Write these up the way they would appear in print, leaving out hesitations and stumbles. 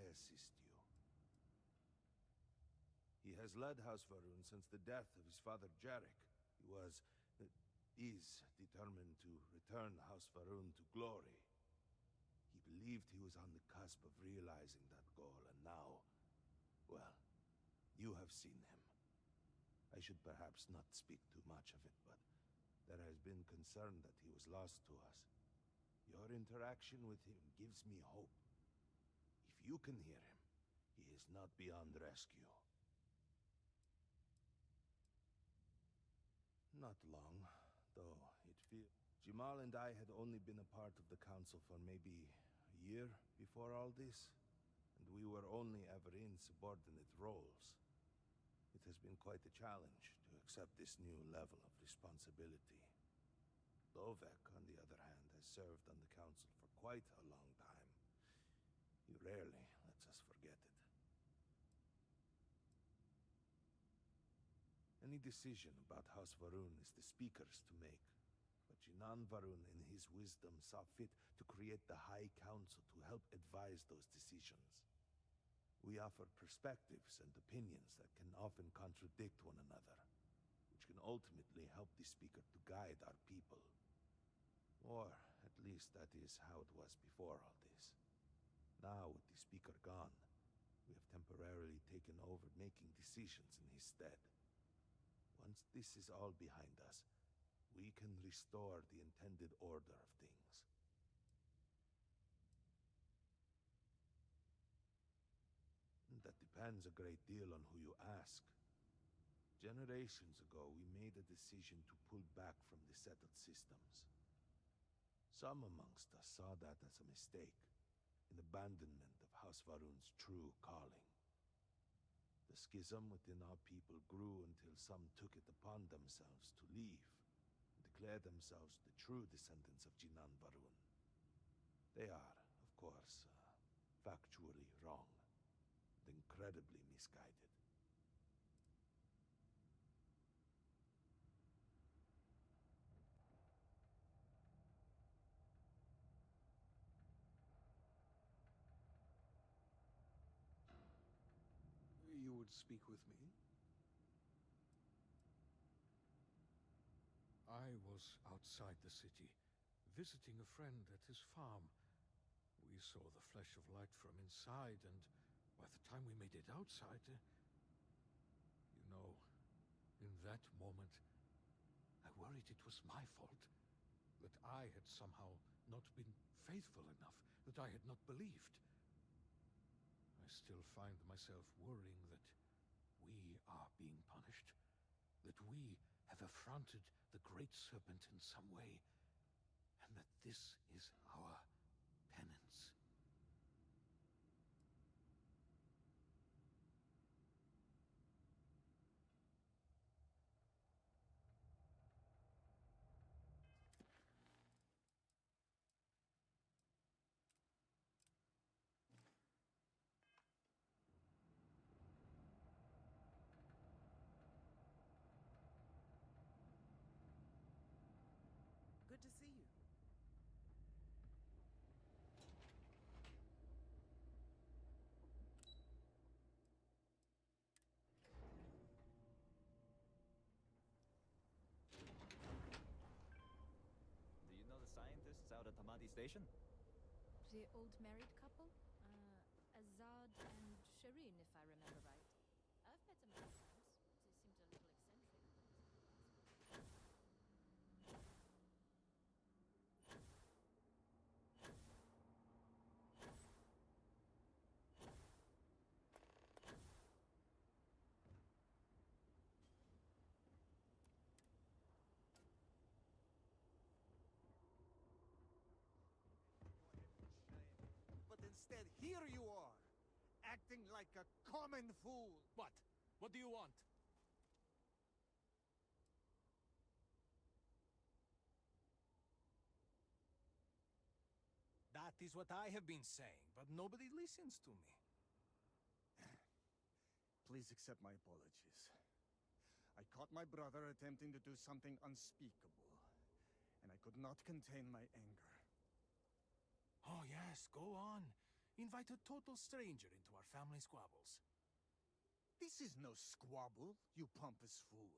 assist you. He has led House Varun since the death of his father Jarek. He is determined to return House Varun to glory. He believed he was on the cusp of realizing that goal, and now, well, you have seen him. I should perhaps not speak too much of it, but there has been concern that he was lost to us. Your interaction with him gives me hope. If you can hear him, he is not beyond rescue. Not long, though it feels... Jamal and I had only been a part of the Council for maybe a year before all this, and we were only ever in subordinate roles. It has been quite a challenge to accept this new level of responsibility. Lovek, on the other hand, has served on the Council for quite a long time. He rarely lets us forget it. Any decision about House Varun is the Speaker's to make. But Jinan Varun, in his wisdom, saw fit to create the High Council to help advise those decisions. We offer perspectives and opinions that can often contradict one another, which can ultimately help the Speaker to guide our people. Or, at least that is how it was before all this. Now, with the Speaker gone, we have temporarily taken over making decisions in his stead. Once this is all behind us, we can restore the intended order of things. That depends a great deal on who you ask. Generations ago, we made a decision to pull back from the settled systems. Some amongst us saw that as a mistake, an abandonment of House Varun's true calling. The schism within our people grew until some took it upon themselves to leave, and declare themselves the true descendants of Jinan Varun. They are, of course, factually wrong, and incredibly misguided. You would speak with me? I was outside the city, visiting a friend at his farm. We saw the flash of light from inside, and by the time we made it outside... you know, in that moment, I worried it was my fault. That I had somehow not been faithful enough, that I had not believed. I still find myself worrying that we are being punished, that we have affronted the Great Serpent in some way, and that this is our penance. Good to see you. Do you know the scientists out at Hamadi Station? The old married couple? Azad and Shireen, if I remember right. I've met them many times. They seemed a little eccentric. But instead, here you are, acting like a common fool. What? What do you want? That is what I have been saying, but nobody listens to me. Please accept my apologies. I caught my brother attempting to do something unspeakable, and I could not contain my anger. Oh yes, go on. invite a total stranger into our family squabbles. This is no squabble, you pompous fool.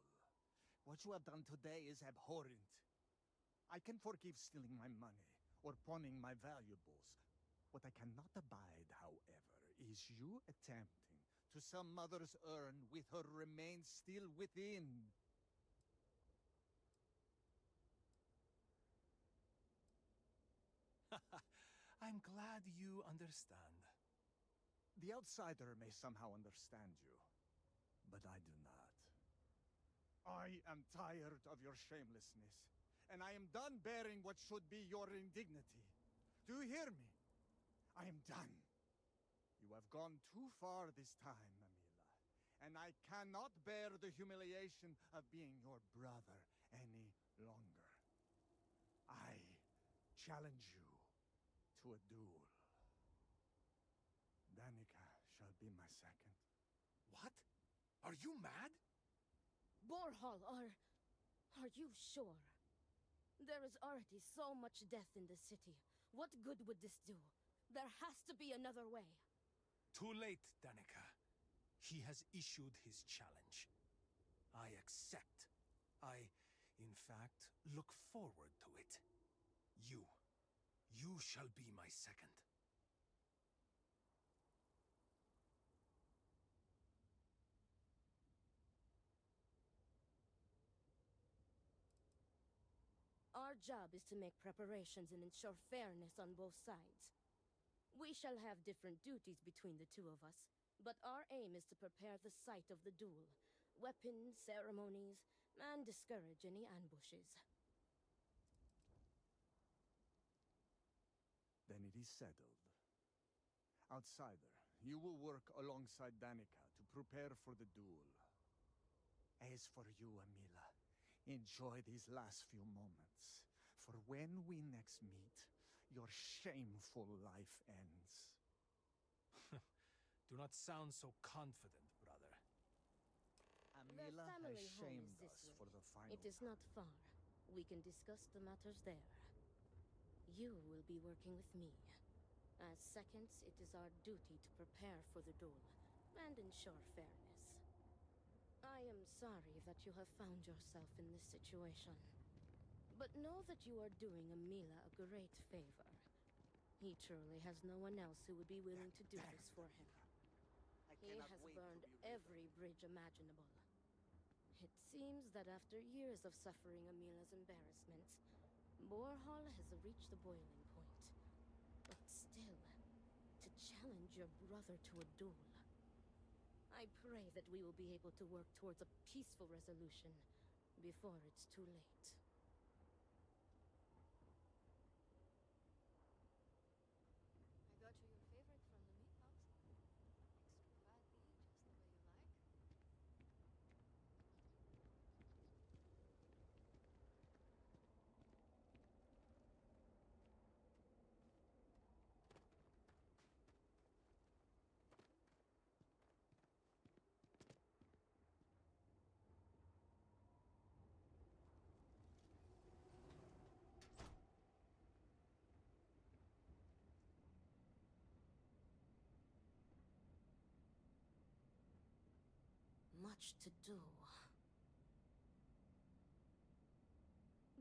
What you have done today is abhorrent. I can forgive stealing my money or pawning my valuables. What I cannot abide, however, is you attempting to some mother's urn with her remains still within. I'm glad you understand. The outsider may somehow understand you, but I do not. I am tired of your shamelessness, and I am done bearing what should be your indignity. Do you hear me? I am done. You have gone too far this time, Amila, and I cannot bear the humiliation of being your brother any longer. I challenge you to a duel. Danica shall be my second. What? Are you mad? Borhall, are you sure? There is already so much death in the city. What good would this do? There has to be another way. Too late, Danica. He has issued his challenge. I accept. I, in fact, look forward to it. You shall be my second. Our job is to make preparations and ensure fairness on both sides. We shall have different duties between the two of us, but our aim is to prepare the site of the duel, weapons, ceremonies, and discourage any ambushes. Then it is settled. Outsider, you will work alongside Danica to prepare for the duel. As for you, Amila, enjoy these last few moments, for when we next meet, your shameful life ends. Do not sound so confident, brother. Amila has family home shamed is this us way. for the final It is not far. We can discuss the matters there. You will be working with me. As seconds, it is our duty to prepare for the duel and ensure fairness. I am sorry that you have found yourself in this situation. But know that you are doing Amila a great favor. He truly has no one else who would be willing to do this for him. He has burned every bridge imaginable. It seems that after years of suffering Amila's embarrassments, Borhall has reached the boiling point. But still, to challenge your brother to a duel. I pray that we will be able to work towards a peaceful resolution before it's too late. I got you your favorite from the meat box. Extra fatty, just the way you like. Much to do.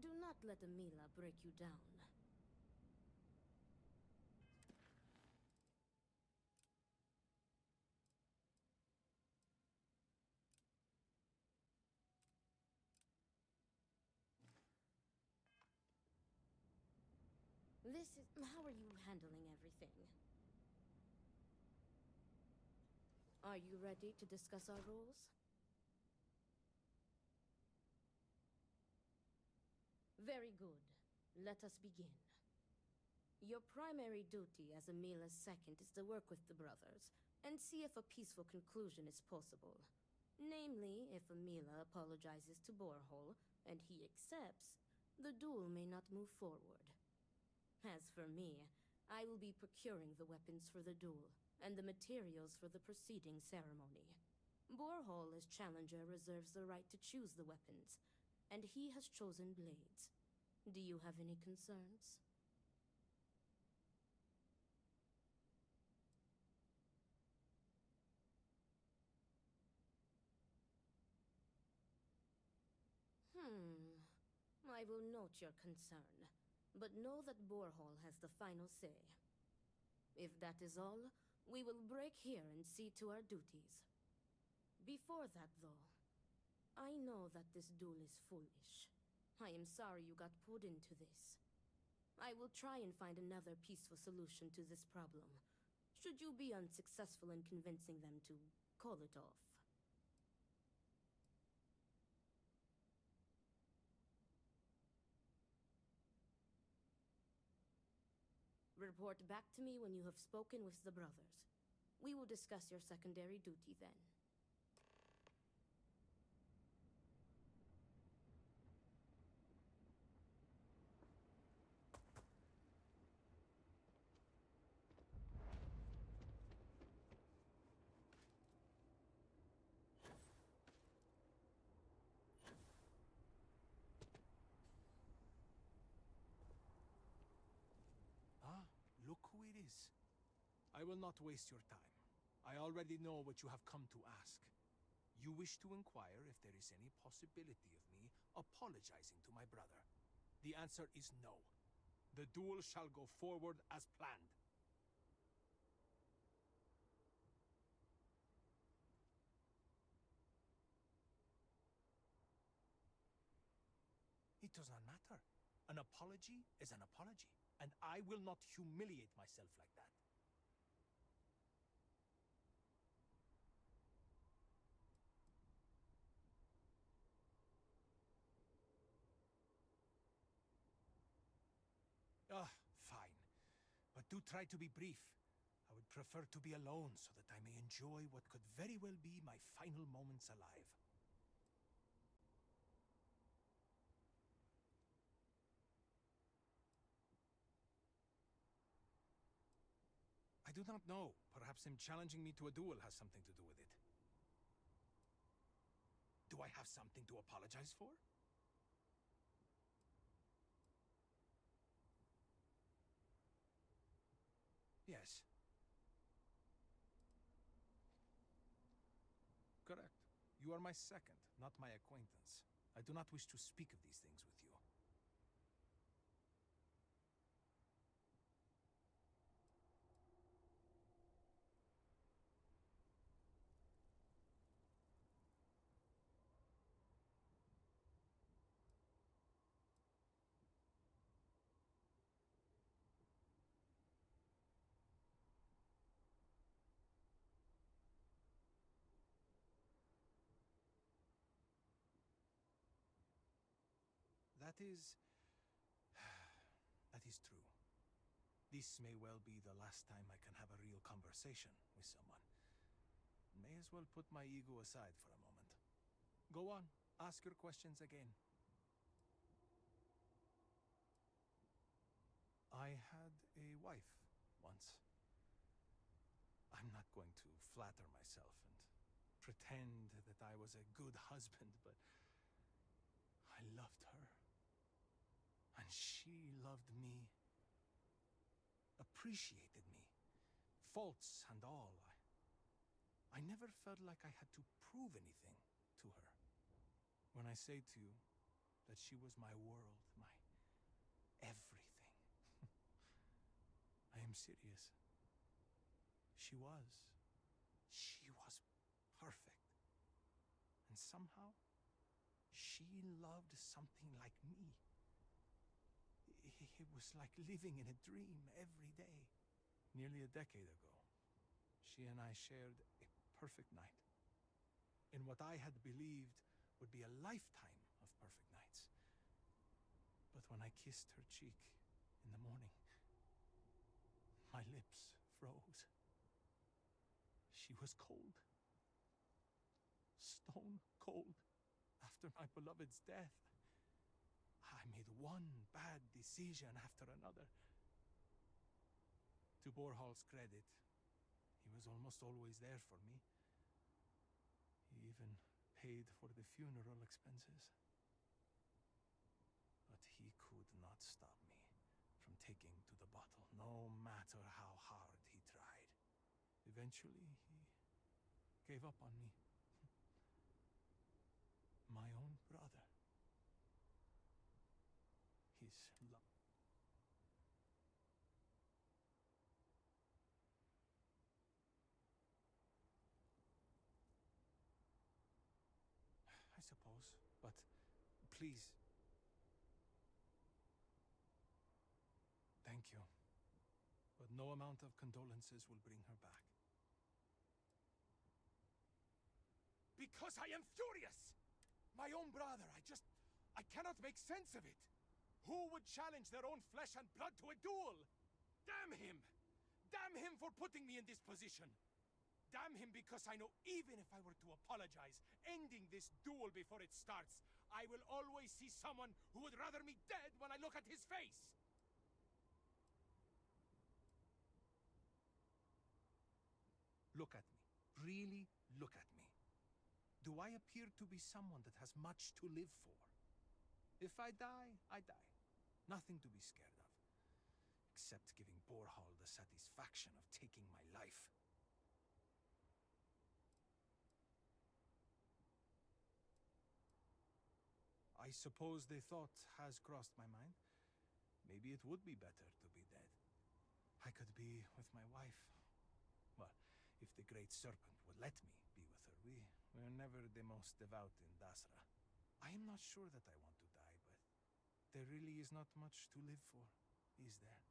Do not let Amila break you down. How are you handling everything? Are you ready to discuss our rules? Very good. Let us begin. Your primary duty as Amila's second is to work with the brothers and see if a peaceful conclusion is possible. Namely, if Amila apologizes to Borhall and he accepts, the duel may not move forward. As for me, I will be procuring the weapons for the duel and the materials for the preceding ceremony. Borhall as challenger reserves the right to choose the weapons, and he has chosen blades. Do you have any concerns? I will note your concern, but know that Borhall has the final say. If that is all, we will break here and see to our duties. Before that, though, I know that this duel is foolish. I am sorry you got pulled into this. I will try and find another peaceful solution to this problem, should you be unsuccessful in convincing them to call it off. Report back to me when you have spoken with the brothers. We will discuss your secondary duty then. Ah, look who it is. I will not waste your time. I already know what you have come to ask. You wish to inquire if there is any possibility of me apologizing to my brother. The answer is no. The duel shall go forward as planned. It does not matter. An apology is an apology, and I will not humiliate myself like that. Fine. But do try to be brief. I would prefer to be alone so that I may enjoy what could very well be my final moments alive. I do not know. Perhaps him challenging me to a duel has something to do with it. Do I have something to apologize for? Yes. Correct. You are my second, not my acquaintance. I do not wish to speak of these things with you. That is... that is true. This may well be the last time I can have a real conversation with someone. May as well put my ego aside for a moment. Go on, ask your questions again. I had a wife once. I'm not going to flatter myself and pretend that I was a good husband, but I loved her. And she loved me. Appreciated me. Faults and all. I never felt like I had to prove anything to her. When I say to you that she was my world, my everything, I am serious. She was. She was perfect. And somehow, she loved something like me. It was like living in a dream every day. Nearly a decade ago, she and I shared a perfect night. In what I had believed would be a lifetime of perfect nights. But when I kissed her cheek in the morning, my lips froze. She was cold. Stone cold after my beloved's death. I made one bad decision after another. To Borhall's credit, he was almost always there for me. He even paid for the funeral expenses. But he could not stop me from taking to the bottle, no matter how hard he tried. Eventually, he gave up on me. My own brother. knows, but please. Thank you. But no amount of condolences will bring her back. Because I am furious! My own brother, I cannot make sense of it. Who would challenge their own flesh and blood to a duel? Damn him! Damn him for putting me in this position! Damn him because I know even if I were to apologize, ending this duel before it starts, I will always see someone who would rather me dead when I look at his face! Look at me. Really look at me. Do I appear to be someone that has much to live for? If I die, I die. Nothing to be scared of. Except giving Borhall the satisfaction of taking my life. I suppose the thought has crossed my mind. Maybe it would be better to be dead. I could be with my wife. Well, if the Great Serpent would let me be with her. We're never the most devout in Dasra. I am not sure that I want to die, but there really is not much to live for, is there?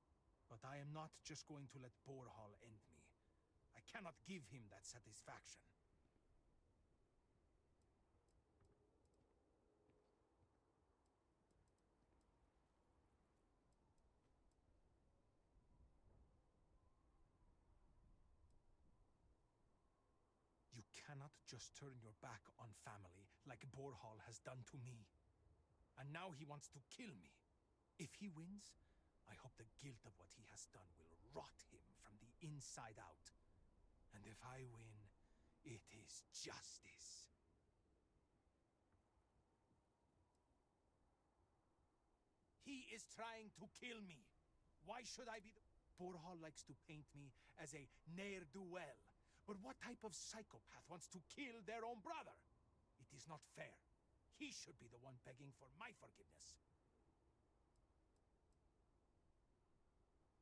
But I am not just going to let Borhall end me. I cannot give him that satisfaction. You cannot just turn your back on family like Borhall has done to me. And now he wants to kill me. If he wins, I hope the guilt of what he has done will rot him from the inside out. And if I win, it is justice. He is trying to kill me. Why should I be the... Borhall likes to paint me as a ne'er-do-well. But what type of psychopath wants to kill their own brother? It is not fair. He should be the one begging for my forgiveness.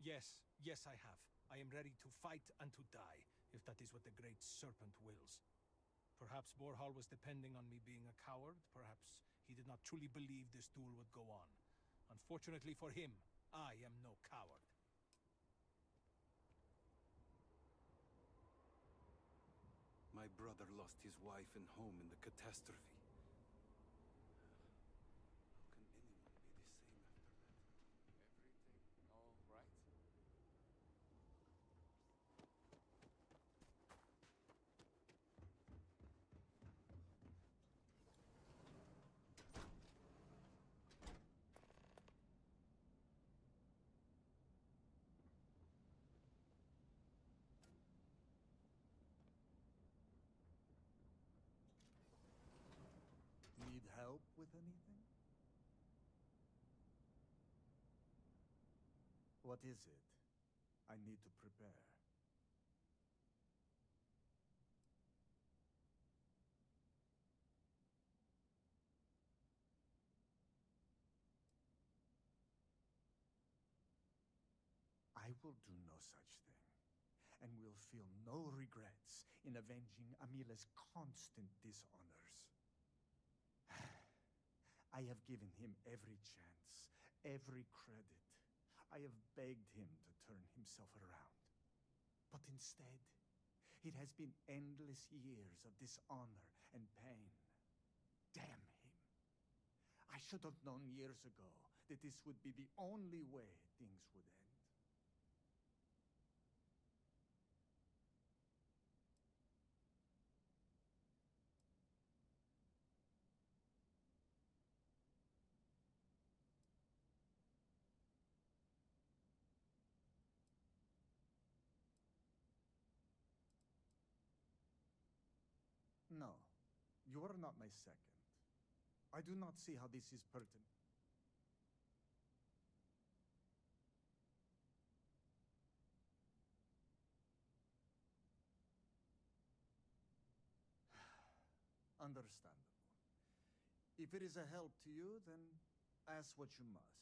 Yes, I have. I am ready to fight and to die, if that is what the Great Serpent wills. Perhaps Borhall was depending on me being a coward. Perhaps he did not truly believe this duel would go on. Unfortunately for him, I am no coward. My brother lost his wife and home in the catastrophe. How can anyone be the same after that? Everything all right? Need help with anything? What is it? I need to prepare. I will do no such thing, and will feel no regrets in avenging Amila's constant dishonors. I have given him every chance, every credit. I have begged him to turn himself around. But instead, it has been endless years of dishonor and pain. Damn him. I should have known years ago that this would be the only way things would end. No, you are not my second. I do not see how this is pertinent. Understandable. If it is a help to you, then ask what you must.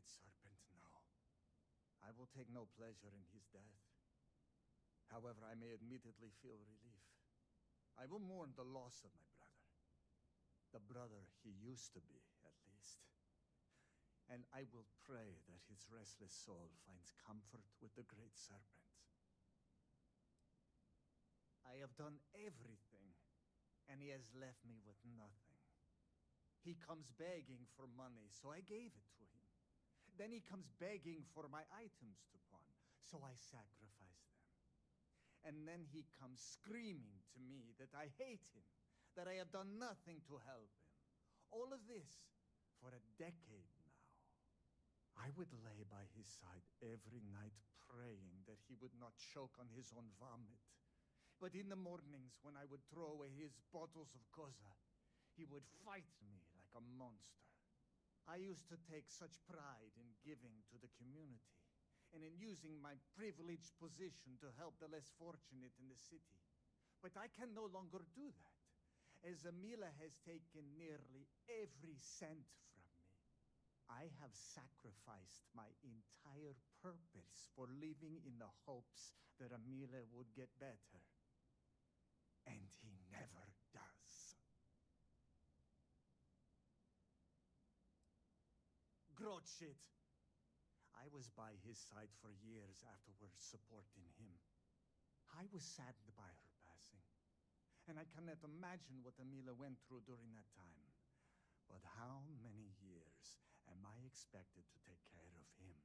Great Serpent, no. I will take no pleasure in his death. However, I may admittedly feel relief. I will mourn the loss of my brother. The brother he used to be, at least. And I will pray that his restless soul finds comfort with the Great Serpent. I have done everything, and he has left me with nothing. He comes begging for money, so I gave it to him. Then he comes begging for my items to pawn, so I sacrifice them. And then he comes screaming to me that I hate him, that I have done nothing to help him. All of this for a decade now. I would lay by his side every night praying that he would not choke on his own vomit. But in the mornings when I would throw away his bottles of koza, he would fight me like a monster. I used to take such pride in giving to the community and in using my privileged position to help the less fortunate in the city. But I can no longer do that, as Amila has taken nearly every cent from me. I have sacrificed my entire purpose for living in the hopes that Amila would get better. And he never does. Grotshit! I was by his side for years afterwards, supporting him. I was saddened by her passing, and I cannot imagine what Amila went through during that time. But how many years am I expected to take care of him?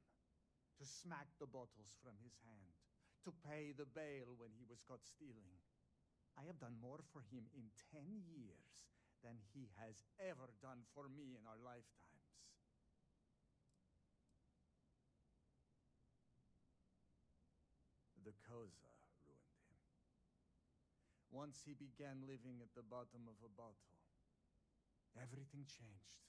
To smack the bottles from his hand, to pay the bail when he was caught stealing. I have done more for him in 10 years than he has ever done for me in our lifetimes. The koza ruined him. Once he began living at the bottom of a bottle, everything changed.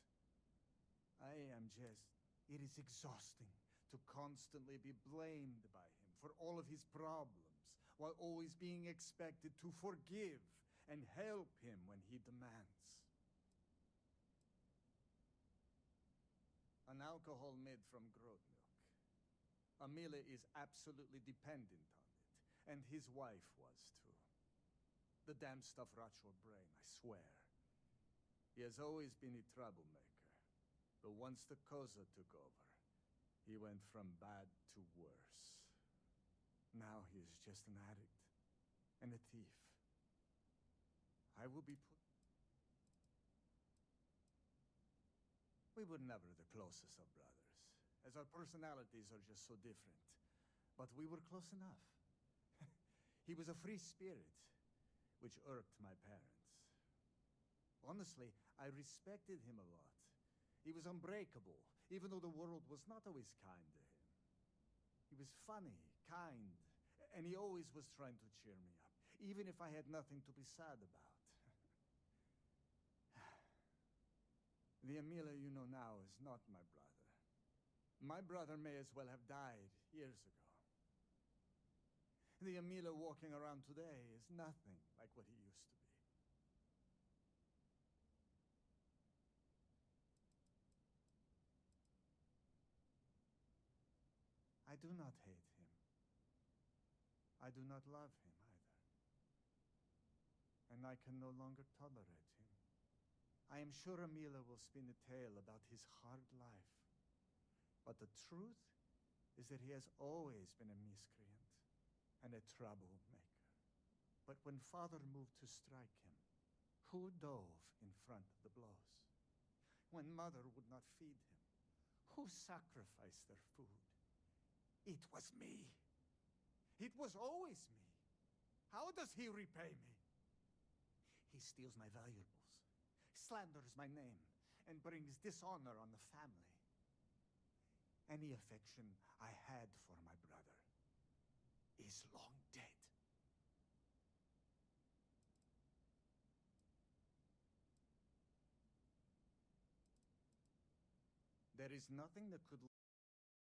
It is exhausting to constantly be blamed by him for all of his problems, while always being expected to forgive and help him when he demands. An alcohol made from goat milk. Amila is absolutely dependent on it, and his wife was too. The damn stuff rots your brain, I swear. He has always been a troublemaker, but once the koza took over, he went from bad to worse. Now he is just an addict and a thief. I will be put... We were never the closest of brothers, as our personalities are just so different. But we were close enough. He was a free spirit, which irked my parents. Honestly, I respected him a lot. He was unbreakable, even though the world was not always kind to him. He was funny, kind, and he always was trying to cheer me up, even if I had nothing to be sad about. The Amila you know now is not my brother. My brother may as well have died years ago. The Amila walking around today is nothing like what he used to be. I do not hate him. I do not love him either. And I can no longer tolerate him. I am sure Amila will spin a tale about his hard life. But the truth is that he has always been a miscreant and a troublemaker. But when Father moved to strike him, who dove in front of the blows? When Mother would not feed him, who sacrificed their food? It was me. It was always me. How does he repay me? He steals my valuables, slanders my name, and brings dishonor on the family. Any affection I had for my brother is long dead. There is nothing that could